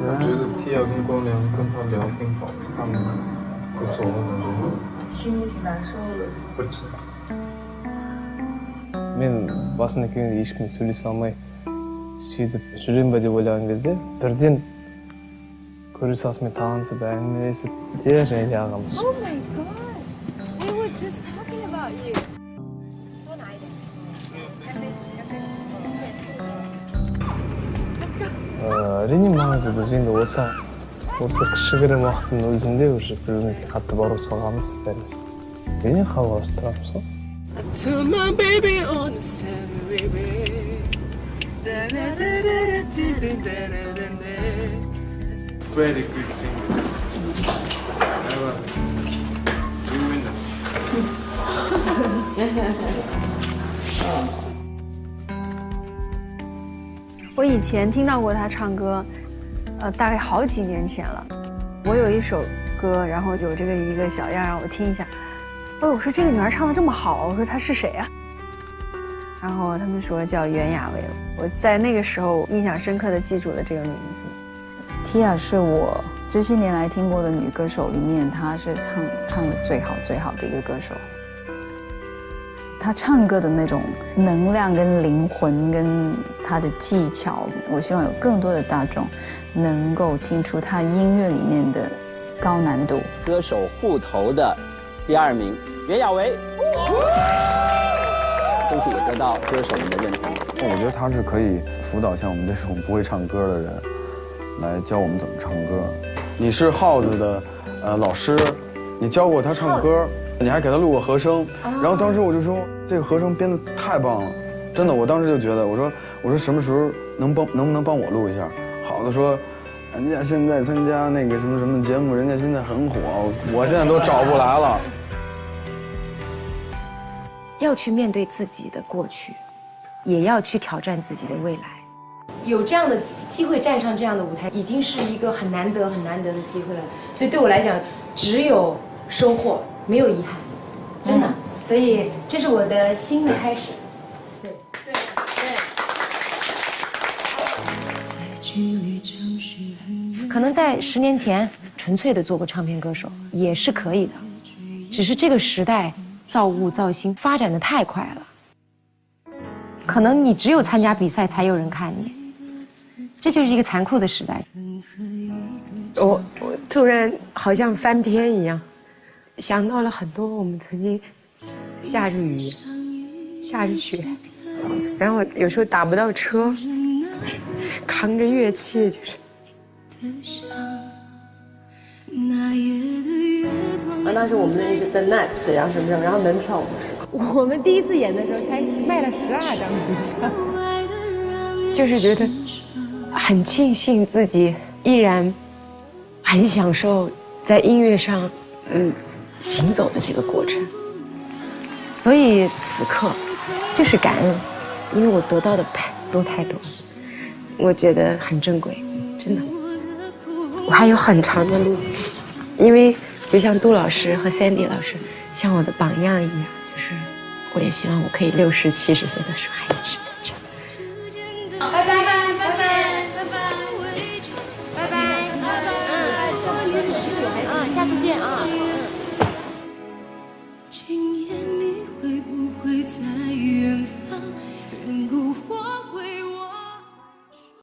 我觉得 Tia 跟光良跟他聊挺好，他们不错，心里挺难受的。不知道。 мен басында келгенде ешкіммен сөйлесе алмай сөйтіп жүрем бе деп ойлаған кезде бірден көре салысымен танысып әңгімелесіп Tia және де ағамыз. Oh my god, we were just talking about you. 多拿一点。әрине маңызы біз енді осы кішігірім уақыттың өзінде уже бір-бірімізге қатты бауырмыз қалғанбыз бәріміз. Әрине хабарласып тұрамыз ғой. To my baby on the Saturday Very good singer. I love this. You win that. 我以前听到过他唱歌，大概好几年前了。我有一首歌，然后有这个一个小样让我听一下。我说这个女孩唱得这么好，我说她是谁啊？然后他们说叫袁娅维。我在那个时候印象深刻的记住了这个名字。Tia 是我这些年来听过的女歌手里面，她是唱得最好的一个歌手。她唱歌的那种能量跟灵魂跟她的技巧，我希望有更多的大众能够听出她音乐里面的高难度。歌手互投的第2名袁娅维，恭喜也得到歌手们的认同。我觉得他是可以辅导像我们这种不会唱歌的人，来教我们怎么唱歌。你是耗子的老师，你教过他唱歌，你还给他录过和声。然后当时我就说这个和声编得太棒了，真的，我当时就觉得我说什么时候能不能帮我录一下？耗子说。 人家现在参加那个什么什么节目，人家现在很火，我现在都找不来了。要去面对自己的过去，也要去挑战自己的未来。有这样的机会站上这样的舞台，已经是一个很难得的机会了。所以对我来讲，只有收获，没有遗憾，真的。所以这是我的新的开始。对。可能在10年前，纯粹的做个唱片歌手也是可以的，只是这个时代造物造星发展的太快了，可能你只有参加比赛才有人看你，这就是一个残酷的时代。我突然好像翻篇一样，想到了很多我们曾经下着雨、下着雪，然后有时候打不到车，就是扛着乐器，就是。 当时我们那是 The Nuts， 然后什么，然后门票50块。我们第一次演的时候才卖了12张门票，就是觉得很庆幸自己依然很享受在音乐上行走的这个过程。所以此刻就是感恩，因为我得到的太多，我觉得很珍贵，真的。 我还有很长的路，因为就像杜老师和 Sandy 老师像我的榜样一样，就是我也希望我可以60、70岁的时候还一直在这。拜拜，下次见啊。